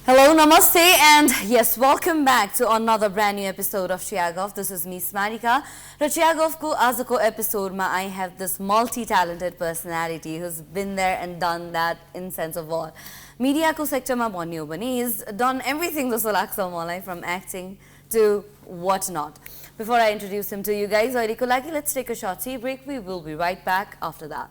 Hello, namaste, and yes, welcome back to another brand new episode of Chiyaguff. This is me, Smarika. For Chiyaguff ko azko episode ma I have this multi-talented personality who's been there and done that in sense of all. Media ko sector ma bhanyo bhane he's done everything jasto लाग्छ मलाई from acting to whatnot. Before I introduce him to you guys, let's take a short tea break. We will be right back after that.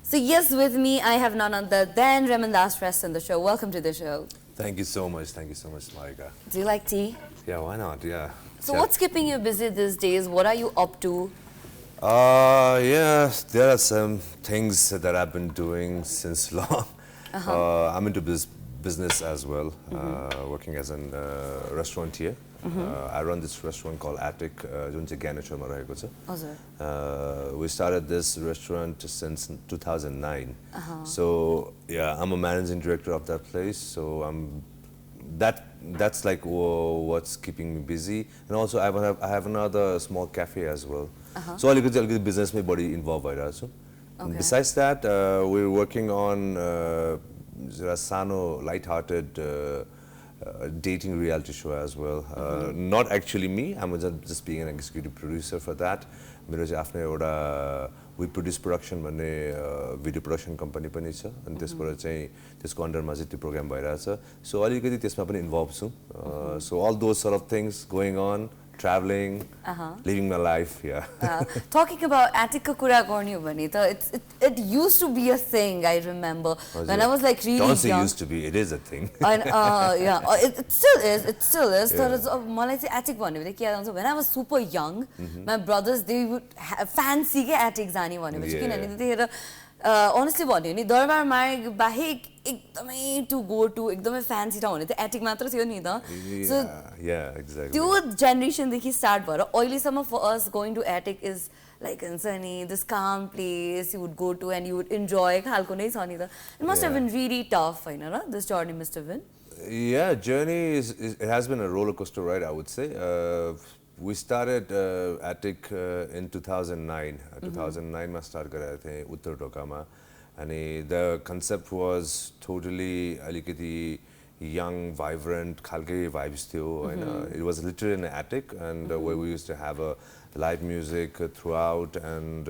So yes, with me I have none other than Raymon Das Shrestha on the show. Welcome to the show. Thank you so much, Smarika. Do you like tea? Yeah, why not? Yeah. So what's keeping you busy these days? What are you up to? Yeah, there are some things that I've been doing since long. I'm into business as well, working as a restaurateur. I run this restaurant called Attic, जुन चाहिँ ज्ञानेश्वरमा रहेको छ. We started this restaurant since 2009. So yeah, I'm a managing director of that place. So that's like what's keeping me busy. And also I have another small cafe as well. So अलिकति business में बढी involved भइरहेको छु. Besides that, we're working on सानो light-hearted dating reality show as well. Not actually me, I'm just being an executive producer for that. मेरो चाहिँ आफ्नो एउटा we produce production भन्ने video production company पनि छ अनि त्यसबाट चाहिँ त्यसको अन्डरमा चाहिँ त्यो प्रोग्राम भइरहेछ. So अलिकति त्यसमा पनि इन्भल्भ छु. So all those sort of things going on, traveling, living my life, yeah. Talking about Attic ko kura garnu bhane ta it used to be a thing, I remember. When I was like really young. Don't say used to be, it is a thing. And yeah, it still is. So मलाई चाहिँ Attic भन्ने बित्तिकै के याद आउँछ when I was super young, my brothers they would fancy के Attic जाने भनेपछि किनभने त्यतिखेर honestly भन्यो नि दरबार मार्ग बाहेक एकदमै to go to एकदमै fancy ठाउँ भने त Attic मात्र थियो नि त. So yeah, exactly. त्यो generation देखि start भएर अहिलेसम्म for us going to Attic is like this calm place you would go to and you would enjoy खालको नै छ नि त. It must have been really tough, Hahn raw? This journey must have been. Yeah, journey it has been a roller coaster ride, I would say. We started Attic in 2009. 2009 मा start गरेको थिएँ उत्तर ढोकामा अनि the concept was totally अलिकति young, vibrant खालकै vibes थियो हैन. It was literally an attic and where we used to have a live music throughout and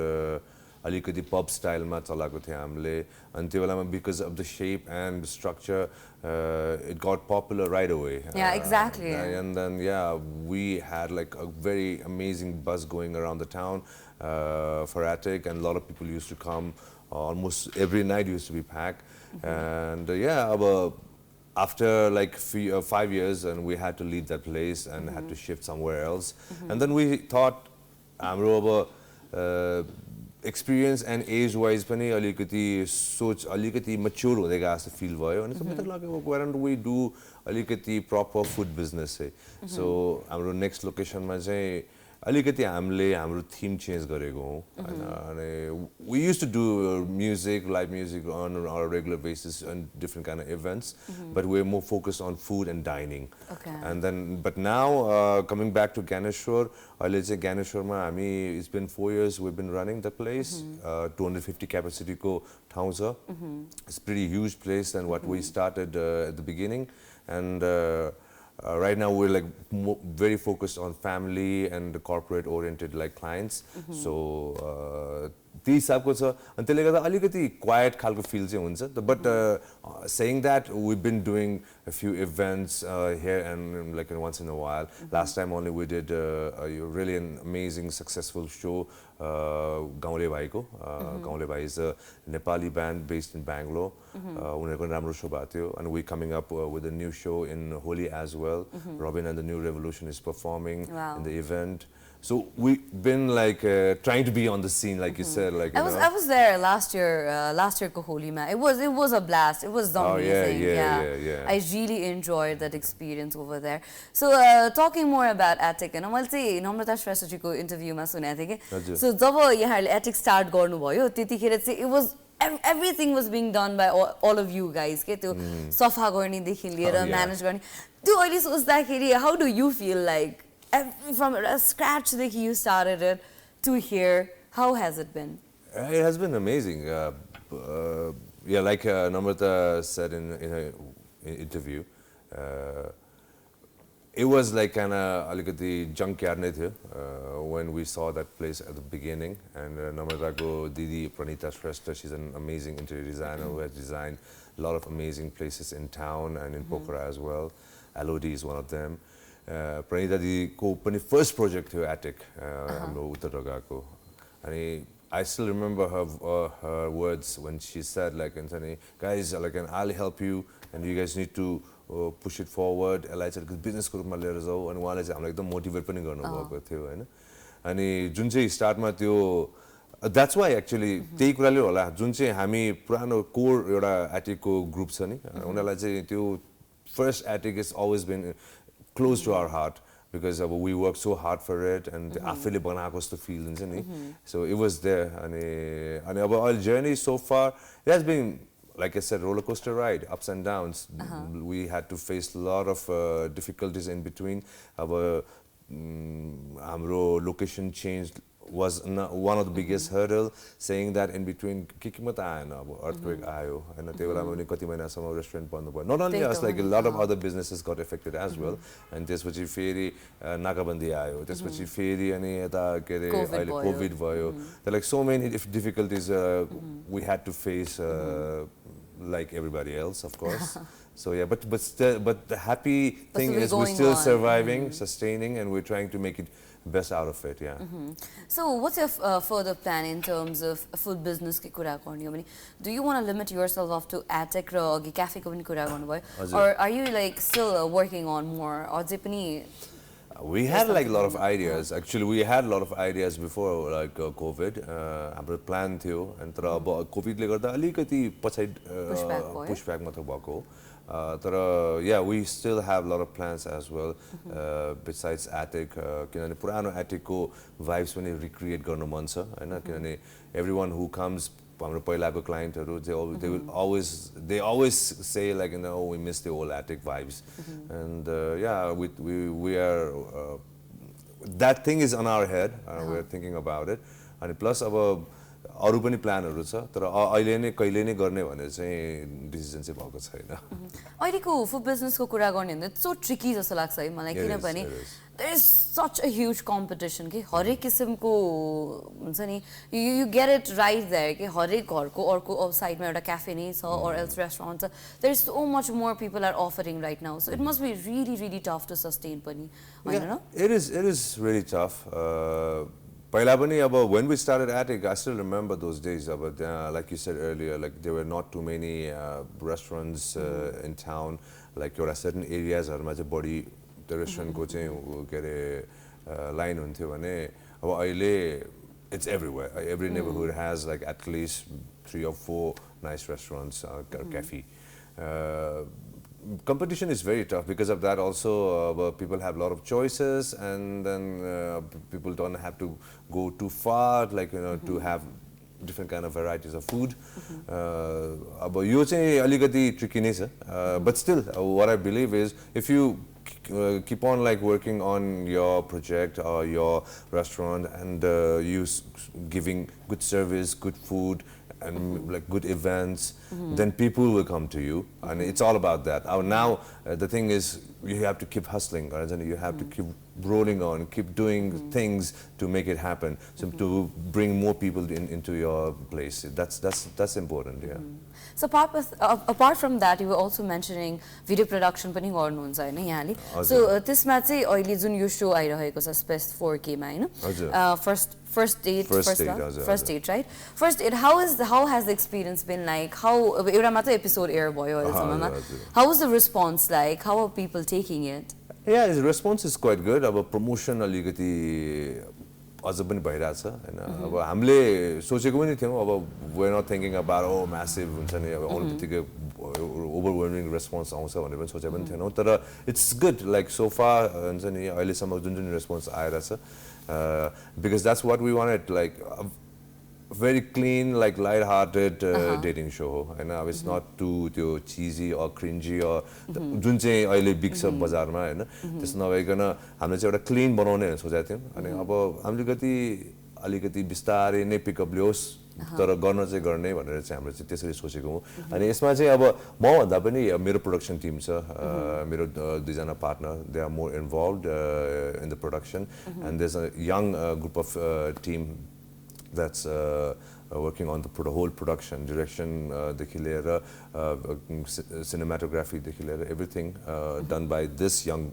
अलिकति pub style मा चलाएको थियो हामीले अनि त्यो बेलामा because of the shape and structure it got popular right away. Yeah, exactly. And then yeah, we had like a very amazing buzz going around the town for Attic and a lot of people used to come. Almost every night used to be packed. And yeah, after like 5 years and we had to leave that place and had to shift somewhere else. And then we thought हाम्रो experience and age wise पनि अलिकति सोच अलिकति mature हुँदै गएको जस्तो feel भयो अनि सबैले लाग्यो why don't we do अलिकति proper food business है. So हाम्रो next location मा चाहिँ अलिकति हामीले हाम्रो theme change गरेको हौं अनि we used to do music, live music on a regular basis and different kind of events, but we're more focused on food and dining. And then but now coming back to Ganeshwar, let's say Ganeshwar ma हामी it's been 4 years we've been running the place. 250 capacity ko ठाउँ छ. It's pretty huge place than what we started at the beginning and right now we're like very focused on family and corporate oriented like clients. So these सबको छ अनि त्यसले गर्दा अलिकति quiet खालको feel चाहिँ हुन्छ. But saying that we've been doing a few events here and like once in a while. Last time only we did a really an amazing successful show गाउँले भाइको. गाउँले भाइ is a Nepali band based in Bangalore. उनीहरुको राम्रो show भएको थियो and we coming up with a new show in Holi as well. Robin and the New Revolution is performing in the event. So we've been like trying to be on the scene, like you said, like I was there last year ko Holi ma. It was a blast. It was amazing. Yeah. I really enjoyed that experience over there. So talking more about Attic, and मैले चाहिँ नम्रता श्रेष्ठ जी को interview मा सुनेको थिएँ के. So जब यहाँहरुले Attic start गर्नुभयो त्यतिखेर चाहिँ it was everything was being done by all of you guys के त्यो सफा गर्ने देखि लिएर म्यानेज गर्ने त्यो अहिले सोच्दाखेरि how do you feel like from scratch देखि you started it to here how has it been? It has been amazing. Yeah, like Namrata said in her interview, it was like kind of the junkyard when we saw that place at the beginning. And Namrata go Didi Pranita Shrestha, she's an amazing interior designer who has designed a lot of amazing places in town and in Pokhara as well. LOD is one of them. Pranita di ko pani first project here attic hamro Uttaraga ko. And I still remember her words when she said like guys like I'll help you and you guys need to push it forward. I said business ko rupma liera jao ani uhanle चाहिँ हामीलाई एकदम motivate पनि गर्नु भएको थियो हैन अनि जुन चाहिँ स्टार्टमा त्यो that's why actually त्यही कुराले होला जुन चाहिँ हामी पुरानो कोर एउटा एटिकको ग्रुप छ नि उनीहरुलाई चाहिँ त्यो first attic has always been close to our heart because we worked so hard for it and आफैले बनाएको जस्तो feel हुन्छ नि so it was there अनि अब our journey so far it has been like I said roller coaster ride ups and downs we had to face a lot of difficulties in between our location changed was one of the biggest hurdle saying that in between earthquake ayo and restaurant not only us like a lot of other businesses got affected as well and त्यसपछि फेरि नाकाबन्दी आयो त्यसपछि फेरि अनि यता के रे अहिले कोभिड भयो there are like so many difficulties we had to face like everybody else of course so yeah but the happy thing is we're still surviving sustaining and we're trying to make it best out of it yeah so what's your further plan in terms of food business ke kura garne ho bhane do you want to limit yourself off to attic ra agi cafe ko pani kura garnu bhayo or are you like still working on more ajai pani we had like a lot of ideas actually we had a lot of ideas before like covid hamro plan थियो and tara अब covid le garda alikati pachai pushback matra bhako yeah, we still have a lot of plans as well besides attic kinane purano attic ko vibes pani recreate garnu man cha haina kinane everyone who comes hamro पहिलाको clientहरु they always say like we miss the old attic vibes and yeah we are that thing is on our head we are thinking about it and plus अब अरु पनि प्लानहरु छ तर अहिले नै कहिले नै गर्ने भने चाहिँ डिसिजन चाहिँ भएको छैन अहिलेको फुड बिजनेसको कुरा गर्ने भने सो ट्रिकी जस्तो लाग्छ है मलाई किनभने there is such a huge competition कि हरेक किसिमको हुन्छ नि you get it right there कि हरेक घरको अर्को साइडमा एउटा क्याफे नै छ or else restaurant छ there is so much more people are offering right now so it must be really tough to sustain पनि हैन न it is really tough पहिला पनि अब when we started attic I still remember those days but like you said earlier like there were not too many restaurants in town like एउटा certain areas हरुमा चाहिँ बढी the restaurant को चाहिँ के रे line हुन्थ्यो भने अब अहिले it's everywhere every neighborhood has like at least 3 or 4 nice restaurants or cafe competition is very tough because of that also people have a lot of choices and then people don't have to go too far like to have different kind of varieties of food अब यो चाहिँ अलिकति tricky नै छ but still what I believe is if you keep on like working on your project or your restaurant and you giving good service good food and like good events then people will come to you and it's all about that now the thing is you have to keep hustling and you have to keep rolling on keep doing things to make it happen so to bring more people into your place that's important yeah so apart from that you were also mentioning video production पनि गर्नुहुन्छ हैन यहाँले so त्यसमा चाहिँ अहिले जुन यो show आइरहेको छ space 4K मा हैन first date right first date how has the experience been like how एउटा मात्र एपिसोड एयर भयो अहिलेसम्ममा how was the response like how are people taking it yeah the response is quite good अब promotion अलिकति अझ पनि भइराछ हैन अब हामीले सोचेको पनि थियौ अब we are not thinking about oh massive हुन्छ नि अब अलिकति overwhelming response आउँछ भनेर पनि सोचे पनि थिएनौ तर it's good like so far हुन्छ नि अहिलेसम्म जुन response आइराछ because that's what we wanted like very clean, like light-hearted dating show हो हैन अब it's not too त्यो cheesy or cringy or जुन चाहिँ अहिले बिग्छ बजारमा हैन त्यस्तो नभइकन हामीले चाहिँ एउटा क्लीन बनाउने भनेर सोचेका थियौँ अनि अब हामीले अलिकति बिस्तारै नै पिकअप ल्याओस् तर गर्न चाहिँ गर्ने भनेर चाहिँ हामीले चाहिँ त्यसरी सोचेको हौँ अनि यसमा चाहिँ अब म भन्दा पनि मेरो प्रोडक्सन टिम छ मेरो दुईजना partner they are more involved in the production and there is a young group of team that's working on the whole production, direction, dekhi liera, cinematography, dekhi liera, everything done by this young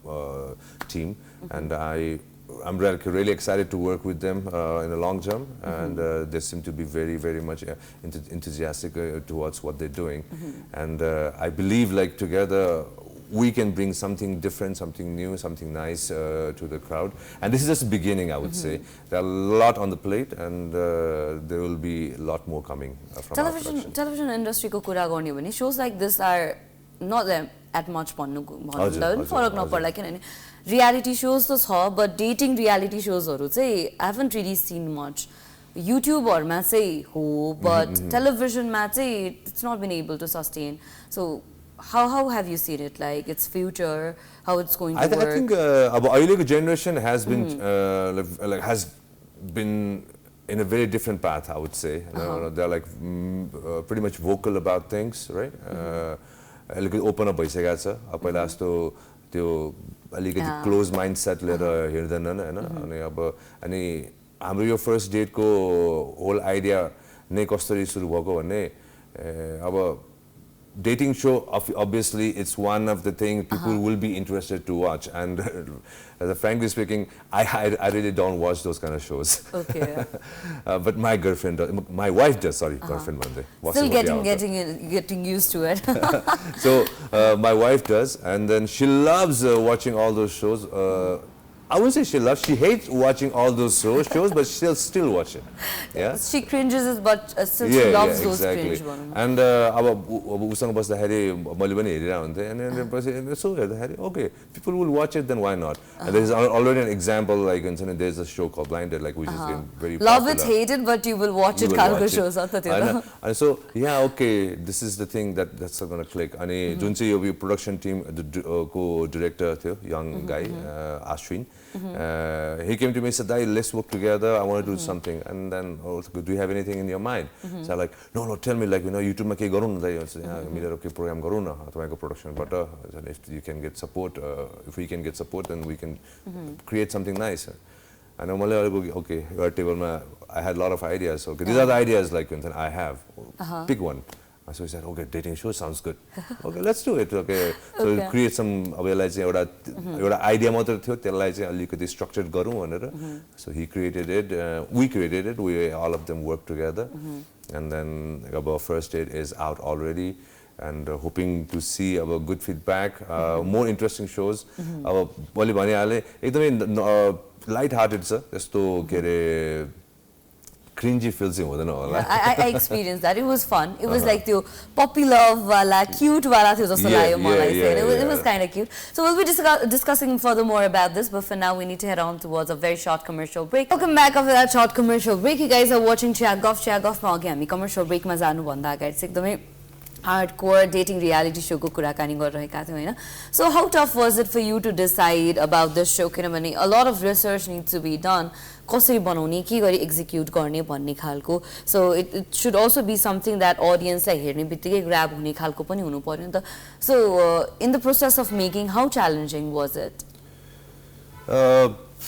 team, and I'm really excited to work with them in the long term, and they seem to be very, very much enthusiastic towards what they're doing, and I believe like together we can bring something different, something new, something nice to the crowd. And this is just the beginning, I would say. There are a lot on the plate, and there will be a lot more coming from our production. Television industry ko kura garne bhane shows like this are not at much fun. Reality shows to cha, but dating reality shows haru chai I haven't really seen much. YouTube or ma chai ho, but television ma chai it's not been able to sustain. So how have you seen it, like its future, how it's going to work? I think our generation has been has been in a very different path, I would say. They're like pretty much vocal about things, right? Open up भइसकेको छ पहिला जस्तो त्यो अलिकति close mindset लिएर हिँड्दैनन् हैन अनि अब अनि हाम्रो यो फर्स्ट डेटको होल आइडिया नै कसरी सुरु भएको भन्ने अब dating show obviously it's one of the things people will be interested to watch, and frankly speaking I really don't watch those kind of shows. Okay. But my girlfriend does, my wife does, sorry, girlfriend bande still getting used to it. So my wife does, and then she loves watching all those shows. I wouldn't say she loves, she hates watching all those shows, but she'll still watch it. Yeah. She cringes, but still she loves those cringe ones. And अब उसँग बस्दाखेरि मैले पनि हेरिरहेको हुन्थेँ अनि पछि यसो हेर्दाखेरि okay, people will watch it, then why not? And there is already an example, like there is a show called Blinded, like which is been very popular. Love it, hate it, but you will watch it. Cargo shows and so yeah, okay, this is the thing that's going to click. अनि जुन चाहिँ यो production team को director थियो, young guy, Ashwin. He came to me and said, let's work together, I want to do something. And then, do you have anything in your mind? So I'm like, no, tell me, like, YouTube ma ke garu na dai. Milero ke program garu na, tomako production. But if you can get support, if we can get support, then we can create something nice. And I'm like, okay, your table I had a lot of ideas. Okay, these are the ideas like I have. Pick one. So he said, okay, dating show sounds good. Okay, let's do it. Okay, so create some idea मात्र थियो त्यसलाई चाहिँ अलिकति structured गरौँ भनेर. So he created it, we created it, we all of them worked together, and then our first date is out already, and hoping to see our good feedback, more interesting shows. अब मैले भनिहालेँ एकदमै light-hearted छ त्यस्तो के अरे cringy feels I experienced that. It was fun. It was like the puppy love wala, cute wala thyo jasto lagyo malai चाहिँ. It was kind of cute. So we'll be discussing further more about this, but for now we need to head on towards a very short commercial break. Welcome back after that short commercial break. You guys are watching Chiyaguff. Chiyaguff ma agi हामी commercial break ma जानु भन्दा अगाडि चाहिँ एकदमै hardcore dating reality show ko kurakani गरिरहेका थियौं हैन. So how tough was it for you to decide about this show? किनभने a lot of research needs to be done. कसरी बनाउने के गरी एक्जिक्युट गर्ने भन्ने खालको. So it should also be something that audience लाई हेर्ने बित्तिकै grab हुने खालको पनि हुनु पर्यो नि त. So in the process of making, how challenging was it?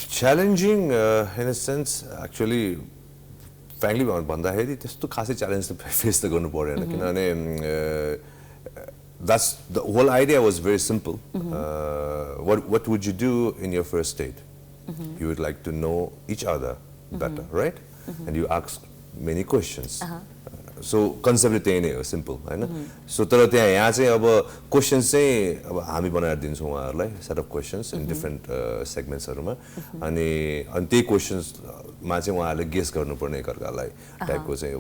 Challenging in a sense, actually frankly भन्दाखेरि त्यस्तो खासै challenge त face त गर्नु परेन किनभने that's the whole idea was very simple. What would you do in your first date? You would like to know each other better, right? And you ask many questions. So concept त्यही नै हो, simple हैन. So तर त्यहाँ यहाँ चाहिँ अब questions चाहिँ अब हामी बनाएर दिन्छौँ उहाँहरूलाई set of questions in different segments हरुमा अनि त्यही questions मा चाहिँ उहाँहरूले guess गर्नुपर्ने एकअर्कालाई टाइपको चाहिँ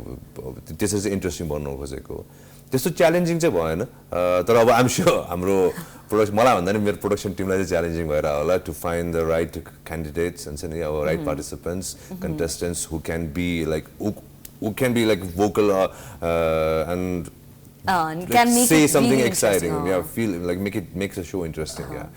त्यसरी चाहिँ इन्ट्रेस्टिङ बनाउन खोजेको. त्यस्तो च्यालेन्जिङ चाहिँ भएन तर अब आइम स्योर हाम्रो प्रोडक्सन मलाई भन्दा नि मेरो प्रोडक्सन टिमलाई चाहिँ च्यालेन्जिङ भएर होला to find the right candidates and अब right participants contestants who can be like who can be like vocal and and can make say it something really exciting. interesting. Yeah, feel like makes the show interesting. Yeah.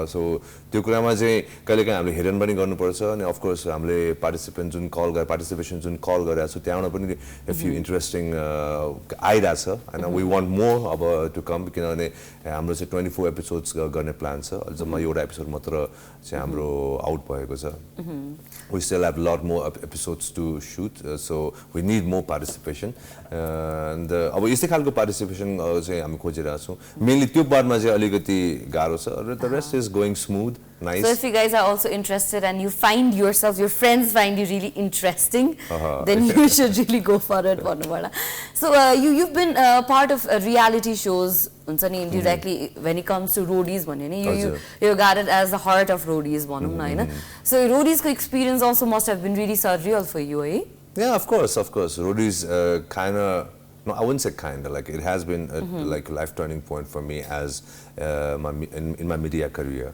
So त्यो कुरामा चाहिँ कहिलेकाहीँ हामीले hidden पनि गर्नुपर्छ अनि of course हामीले participation जुन कल गरेको छु त्यहाँबाट पनि a few interesting आइरहेछ होइन we want more अब to come किनभने हाम्रो चाहिँ 24 episodes गर्ने प्लान छ अझमा एउटा एपिसोड मात्र चाहिँ हाम्रो आउट भएको छ we still have a lot more episodes to shoot so we need more participation and अब यस्तै खालको पार्टिसिपेसन चाहिँ हामी खोजिरहेको छौँ मेनली त्यो पार्टमा चाहिँ अलिकति गाह्रो छ the rest is going smooth nice so if you guys are also interested and you find yourself your friends find you really interesting then you should really go for it so you've been part of reality shows indirectly when it comes to roadies you got it as the heart of roadies so roadies experience also must have been really surreal for you yeah of course roadies kind of no, I wouldn't say kind of like it has been a like life turning point for me as in my media career.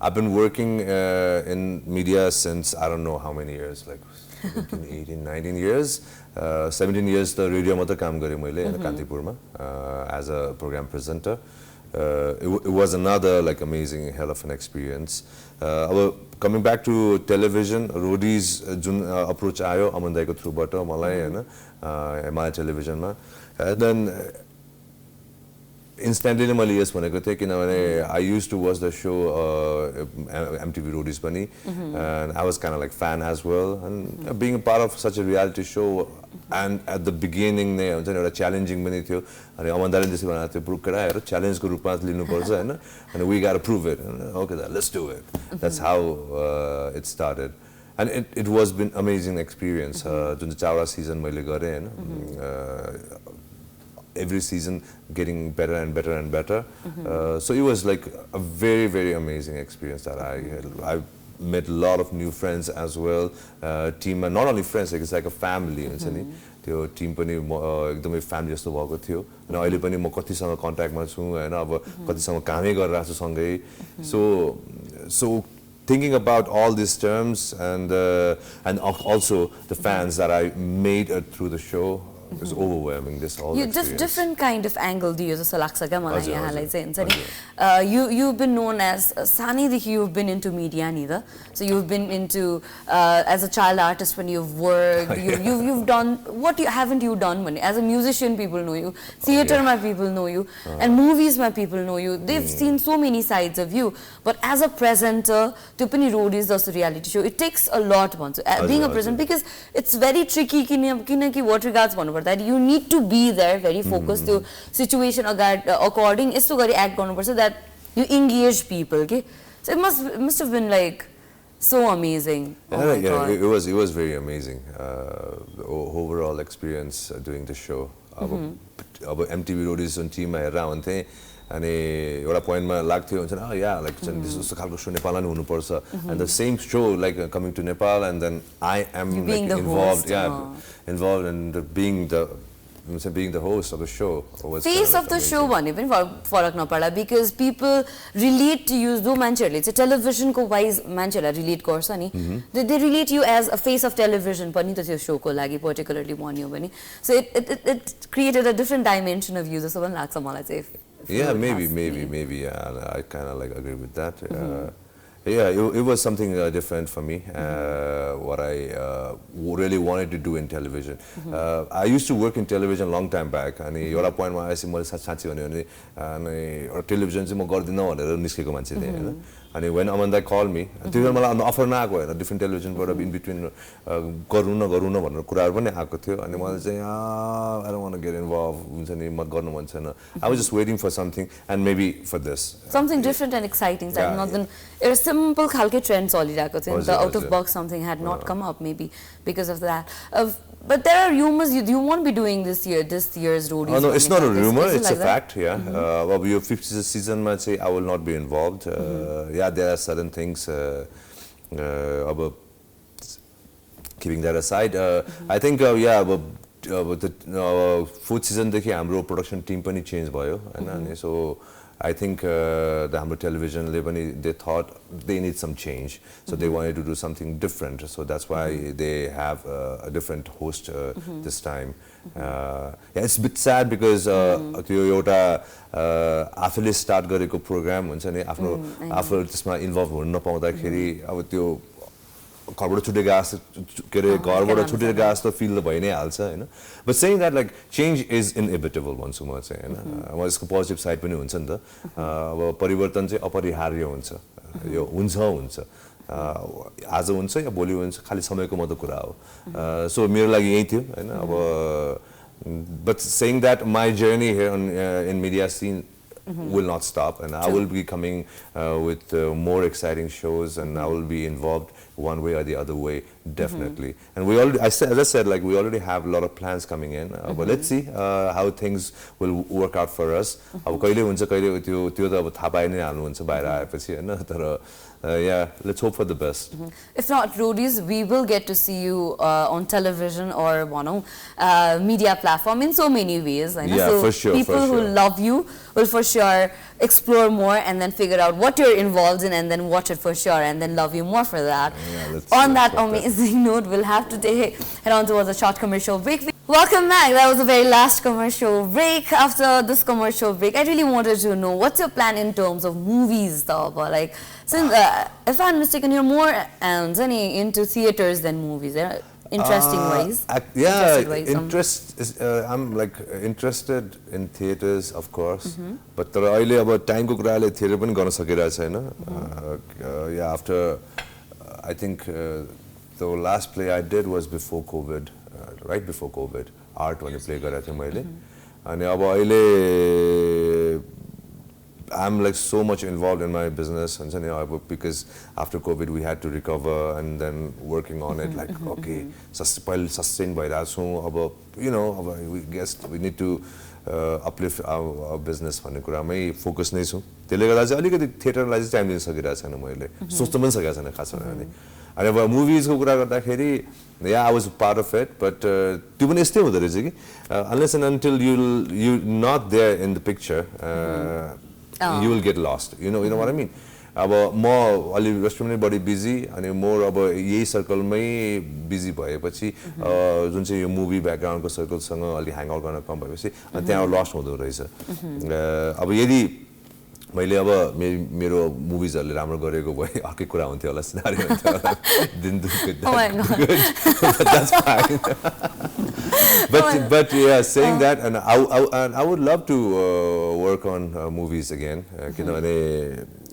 I've been working in media since I don't know how many years, like 17, 18, 19 years. 17 years the radio mata kaam gare मैले Kantipurma as a program presenter. It was another like amazing hell of an experience. Coming back to television, roadies jun approach ayo Amandai ko through bata malai Hahn my television ma then instantly मैले yes भनेको थिए किनभने I used to watch the show MTV Roadies पनि and I was kind of like fan as well and being a part of such a reality show and at the beginning नै हुन्छ नि एउटा challenging पनि थियो अनि अमन्दाले त्यसै भनेको थियो प्रुभ गराएर च्यालेन्जको रूपमा लिनुपर्छ हैन and we got to prove it okay let's do it that's how it started and it was been amazing experience Jun Chavda season मैले गरे हैन every season getting better and better and better so it was like a very amazing experience that I met a lot of new friends as well team not only friends like it's like a family हुन्छ नि त्यो Tim पनि एकदमै family जस्तो भएको थियो अनि अहिले पनि म कतिसँग कन्ट्याक्टमा छु हैन अब कतिसँग कामै गरिरहेको छु सँगै so thinking about all these terms and also the fans that I made through the show it was overwhelming this whole experience. Different kind of angle दियो जस्तो लाग्छ क्या मलाई यहाँलाई चाहिँ हुन्छ नि you've been known as सानैदेखि you've been into media नि त so you've been into as a child artist when you've worked you've done what haven't you done भने as a musician people know you theater मा people know you and movies मा people know you they've seen so many sides of you but as a presenter त्यो पनि roadies जस्तो reality show it takes a lot भन्छु being a presenter because it's very tricky किनकि what regards भन्नु that you need to be there very focused to situation according is to act so that you engage people okay so it must have been like so amazing yeah, it was very amazing the overall experience doing the show MTV Roadies on team around the अनि एउटा पोइन्टमा लाग्थ्यो हुन्छ नि या like त्यस्तो खालको show नेपालमा नि हुनुपर्छ and the same show like coming to Nepal and then I am like involved and being the host of the show was face of the show भने पनि फरक नपर्ला because people relate to you जो मान्छेहरुले चाहिँ television को wise मान्छेहरुलाई relate गर्छ नि they relate you as a face of television पनि त त्यो शो को लागि particularly भन्यो भने so it created a different dimension of you जस्तो पनि लाग्छ मलाई चाहिँ yeah maybe yeah I kind of like agree with that yeah it was something different for me what I really wanted to do in television I used to work in television long time back and एउटा पोइन्टमा आएपछि मैले साच्चै भन्यो भने अनि television चाहिँ म गर्दिन भनेर निस्केको मान्छे थिएँ हैन अनि when Amanda called me त्यो मलाई अफर नआएको हैन डिफरेन्ट टेलिभिजनबाट इन बिट्विन गरौँ न भनेर कुराहरु पनि आएको थियो अनि मैले चाहिँ I don't want to get involved हुन्छ नि म गर्न मन छैन I was just waiting for something and maybe for this something different and exciting not than a simple khalke trend चलिरहेको थियो the out of box something had not come up maybe because of that but there are rumors you won't be doing this year's roadies no it's not a rumor it's a fact yeah well your 50th season might say I will not be involved yeah there are certain things about keeping that aside I think yeah but the fourth season देखि हाम्रो production team पनि change भयो हैन अनि so I think the हाम्रो television they thought they need some change, so they wanted to do something different. So that's why they have a different host this time. Yeah, it's a bit sad because त्यो एउटा आफूले start गरेको programme हुन्छ नि आफ्नो आफू त्यसमा involve हुन नपाउँदाखेरि अब त्यो घरबाट छुटेको जस्तो के अरे घरबाट छुटेको जस्तो फिल त भइ नै हाल्छ हैन but saying that like change is inevitable भन्छु म चाहिँ हैन अब यसको पोजिटिभ साइड पनि हुन्छ नि त अब परिवर्तन चाहिँ अपरिहार्य हुन्छ यो हुन्छ आज हुन्छ या भोलि हुन्छ खाली समयको मात्र कुरा हो सो मेरो लागि यही थियो हैन अब but saying that my journey here in media scene will not stop, and I will be coming with more exciting shows, and I will be involved one way or the other way, definitely. And we already, as I said, like we already have a lot of plans coming in, but let's see how things will work out for us. अब कहिले हुन्छ कहिले त्यो त अब थाहा पाइ नै हाल्नु हुन्छ बाहिर आएपछि हैन तर yeah, let's hope for the best. If not roadies, we will get to see you on television or media platform in so many ways. Yeah, so for sure. People who love you will for sure explore more and then figure out what you're involved in and then watch it for sure and then love you more for that. Yeah, on that amazing note, we'll have to head on towards a short commercial break. Welcome back. That was the very last commercial break. After this commercial break, I really wanted to know what's your plan in terms of movies, though. Like, since if I'm mistaken, you're more into theaters than movies. Interesting ways. I'm like interested in theaters, of course. But about time ko kurale theater pani garna sakira chaina. Yeah, after I think the last play I did was before COVID. Right before COVID, art when I play gareko थिएँ मैले अनि अब अहिले I'm like so much involved in my business हुन्छ नि अब because after COVID we had to recover and then working on it like okay sustain भइरहेको छौँ अब you know अब we guess we need to uplift our business भन्ने कुरामै focus नै छु त्यसले गर्दा चाहिँ अलिकति थिएटरलाई चाहिँ टाइम दिन सकिरहेको छैन मैले सोच्न पनि सकेको छैन खास भने अनि अब मुभिजको कुरा गर्दाखेरि yeah, I was a part of it, but त्यो पनि यस्तै हुँदो रहेछ कि unless and until you're not there in the picture, you will get lost. You know what I mean? अब म अलि रेस्टुरेन्टमै बढी बिजी अनि मोर अब यही सर्कलमै बिजी भएपछि जुन चाहिँ यो मुभी ब्याकग्राउन्डको सर्कलसँग अलि ह्याङ आउट गर्न कम भएपछि अनि त्यहाँ लस्ट हुँदो रहेछ अब यदि मैले अब मेरो मुभिजहरुले राम्रो गरेको भए अर्कै कुरा हुन्थ्यो होला सिनारी हुन्थ्यो होला didn't do good, but that's fine. but yeah, saying that and I would love to work on movies again.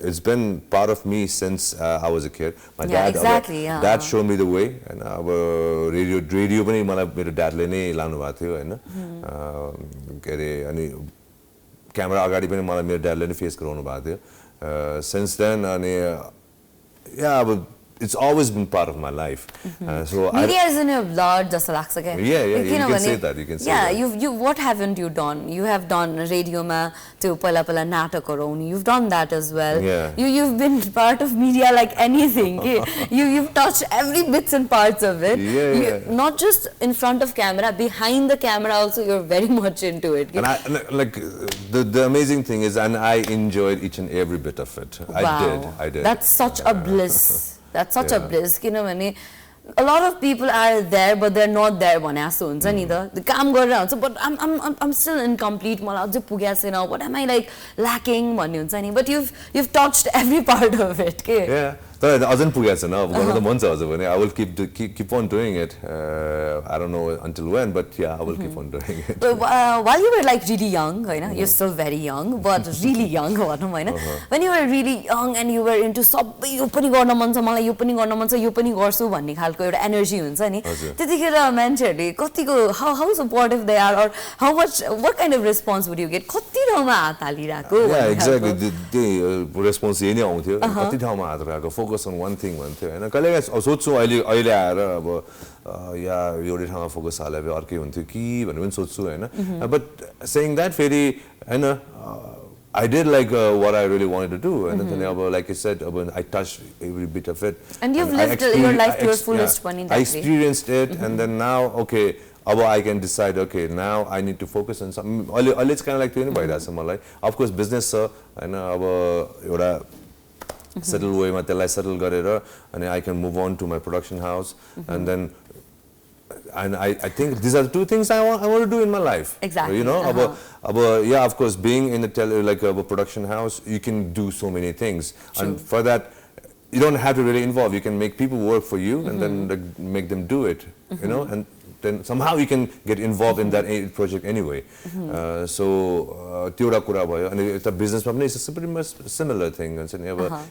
It's been part of me since I was a kid. My dad dad showed me the way and radio पनि मलाई मेरो ड्याडले नै लानु भएको थियो हैन के अरे अनि camera agadi pani मलाई मेरो ड्याडले नै फेस गराउनु भएको थियो since then yeah but it's always been part of my life so media is in your blood just like yeah you can say that you what haven't you done you have done radio ma to pala natak garau you've done that as well you've been part of media like anything you've touched every bits and parts of it not just in front of camera behind the camera also you're very much into it and like the amazing thing is and I enjoyed each and every bit of it. I did that's such a bliss. That's such a bliss. A lot of people are there, but they're not there. But I'm still incomplete. What am I like lacking? But you've touched every part of it. Yeah. I will keep on doing it. I don't know until when, but yeah, I will keep on doing it. But, while you were like really young, you're still very young, but really young. When you were really young and you were into energy, how supportive they are, or what kind of response would you get? Yeah, exactly. The response is focus on one thing and कहिले सोच्छु अहिले आएर अब या एउटै ठाउँमा focus हाले भए अर्कै हुन्थ्यो कि भन्ने पनि सोच्छु हैन but saying that फेरि हैन I did like what I really wanted to do and then like I said I touched every bit of it and you've lived your life to your fullest one in that I experienced it and then now okay I can decide, okay, now I need to focus on something. It's kind of like doing by that. Of course, business, and settle way, settle garera, and I can move on to my production house, and then. And I think these are the two things I want to do in my life. Exactly. You know, yeah, of course, being in a production house, you can do so many things. True. And for that, you don't have to really involve. You can make people work for you and then make them do it, you know, and then somehow you can get involved in that project anyway. So, and it's a business company, it's a pretty much similar thing.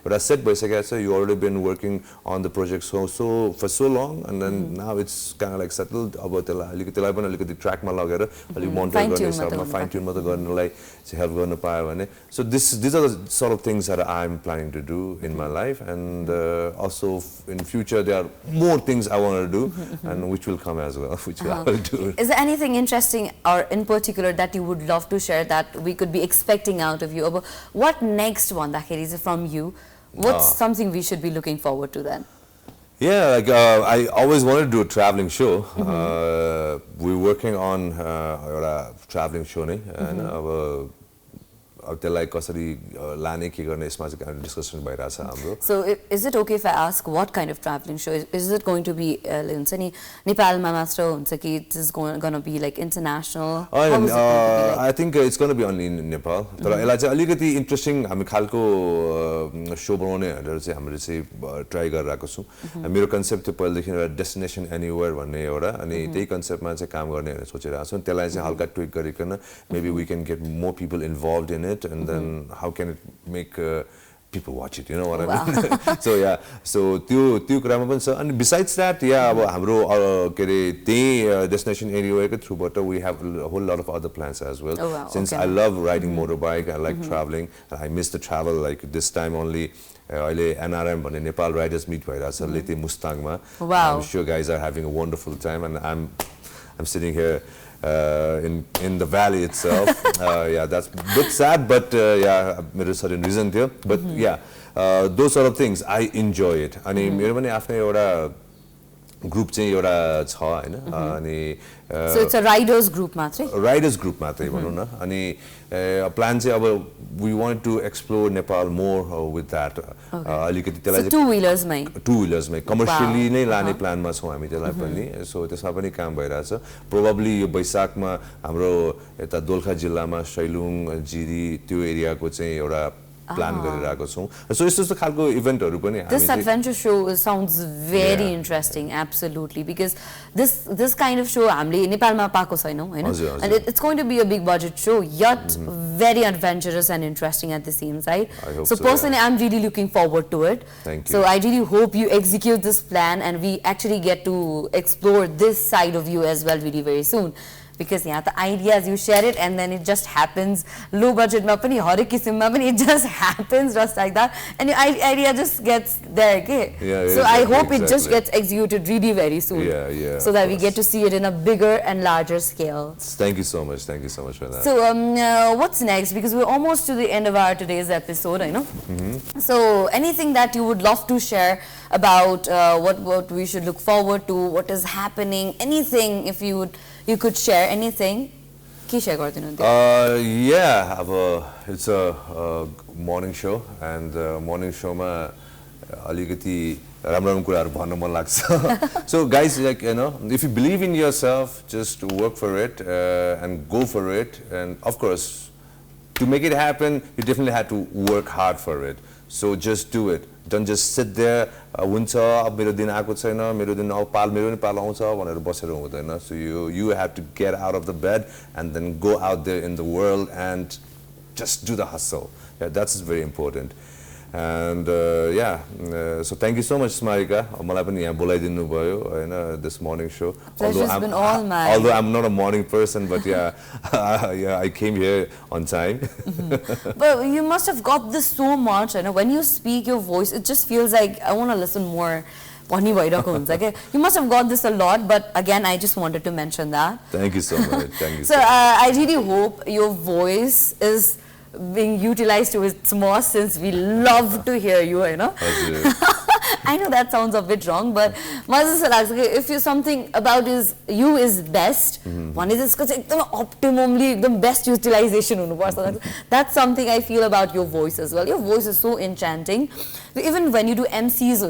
But I said, you already been working on the project for so long, and then now it's kind of like settled. About the track fine tune. So these are the sort of things that I'm planning to do in my life, and also in future there are more things I want to do, and which will come as well. Which I will do. Is there anything interesting or in particular that you would love to share that we could be expecting out of you? What next one is from you? What's something we should be looking forward to then? Yeah, like I always wanted to do a traveling show. We're working on a traveling show, and discussion by Rasa. So is it okay if I ask what kind of traveling show? Is it going to be Nepal Master? It is going to be like international? I think it's going to be only in Nepal. But it's interesting. I'm a show try my concept is destination anywhere and the concept maybe we can get more people involved in it, and then how can it make people watch it, you know what I mean? So yeah, so and besides that, yeah, destination anywhere through, but we have a whole lot of other plans as well. Since I love riding motorbike, I like traveling, and I miss the travel. Like this time only NRM Nepal Riders Meet by Mustangma. Wow. I'm sure guys are having a wonderful time, and I'm sitting here in the valley itself. Yeah, that's a bit sad, but yeah, there is certain reason there. But yeah, those sort of things, I enjoy it. I mean, group so it's a riders group matre? Riders group matre plan we wanted to explore Nepal more with that. So two-wheelers mai? Two-wheelers mai. Commercially नै लाने plan मा छौं हामी त्यसलाई पनि. So त्यसमा पनि काम भइरहेछ. Probably यो बैशाखमा हाम्रो यता दोलखा जिल्लामा शैलुङ जिरी त्यो एरियाको चाहिँ एउटा plan गरिरहेको छौं. So यस्तो खालको इभेन्टहरु पनि हामी This adventure show sounds very interesting, absolutely, because this kind of show हामीले नेपालमा पाएको छैनौं हैन, and it's going to be a big budget show, yet very adventurous and interesting at the same time. So personally, I'm really looking forward to it. Thank you. So I really hope you execute this plan and we actually get to explore this side of you as well really very soon. Because yeah, the ideas you share it and then it just happens. Low budget ma pani harik kisim ma pani it just happens just like that, and your idea just gets there. Okay. So I hope it just gets executed really very soon. Yeah. So that we get to see it in a bigger and larger scale. Thank you so much. Thank you so much for that. So what's next? Because we're almost to the end of our today's episode, I know. So anything that you would love to share about what we should look forward to, what is happening, anything, if you could share anything. Yeah, it's a morning show, and morning show ma aligati ramram kurahru bhannu man lagcha. So guys, like, you know, if you believe in yourself, just work for it and go for it. And of course, to make it happen, you definitely have to work hard for it. So just do it. Don't just sit there. So you have to get out of the bed and then go out there in the world and just do the hustle. Yeah, that's very important. And yeah, so thank you so much, Smarika. This morning show. Although I'm not a morning person, but yeah, yeah, I came here on time. But you must have got this so much. You know, when you speak, your voice, it just feels like I want to listen more. You must have got this a lot, but again, I just wanted to mention that. Thank you so much. Thank you. So I really hope your voice is being utilized to its most, since we love to hear you, you know. I know that sounds a bit wrong, but if you something about you is best, one is optimally the best utilization. That's something I feel about your voice as well. Your voice is so enchanting. Even when you do MCs,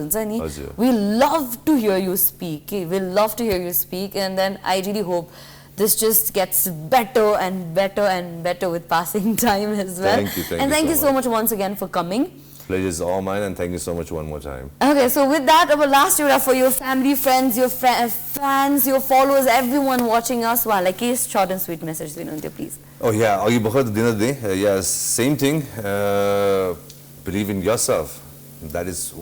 we love to hear you speak. We love to hear you speak, and then I really hope this just gets better and better and better with passing time as well. Thank you so much once again for coming. Pleasure is all mine, and thank you so much one more time. Okay, so with that, our last year for your family, friends, your fans, your followers, everyone watching us, like a short and sweet message, please. Oh yeah, yeah, same thing. Believe in yourself. That is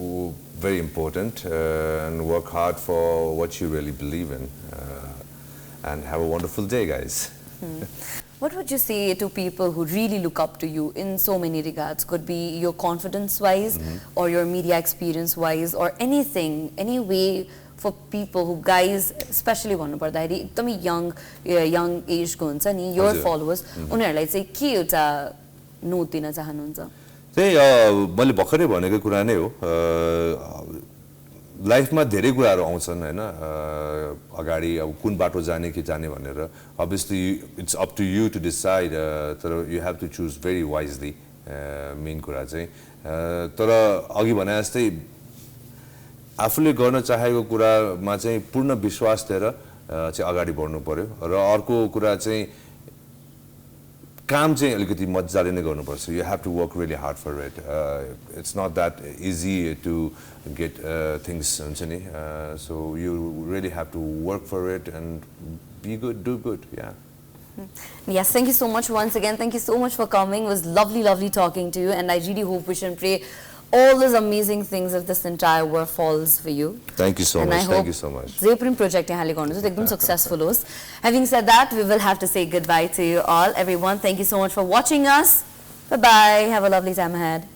very important, and work hard for what you really believe in. And have a wonderful day, guys. What would you say to people who really look up to you in so many regards? Could be your confidence-wise, or your media experience-wise, or anything, any way for people who, guys, especially young age, your followers, उनीहरूलाई चाहिँ के एउटा note दिन चाहनुहुन्छ? मैले भर्खरै भनेको कुरा नै हो, लाइफमा धेरै कुराहरू आउँछन् हैन, अगाडि अब कुन बाटो जाने के जाने भनेर. Obviously it's up to you to decide, तर you have to choose very wisely. Main कुरा चाहिँ तर अघि भने जस्तै आफूले गर्न चाहेको कुरामा चाहिँ पूर्ण विश्वास लिएर चाहिँ अगाडि बढ्नु पर्यो. र अर्को कुरा चाहिँ काम चाहिँ अलिकति मजाले नै गर्नुपर्छ. You have to work really hard for it. It's not that easy to get things, so you really have to work for it and be good, do good. Yeah. Yes, thank you so much once again. Thank you so much for coming. It was lovely talking to you, and I really hope, wish and pray all those amazing things of this entire world falls for you. Thank you so much. Thank you so much. Project successful. Having said that, we will have to say goodbye to you all. Everyone, thank you so much for watching us. Bye-bye. Have a lovely time ahead.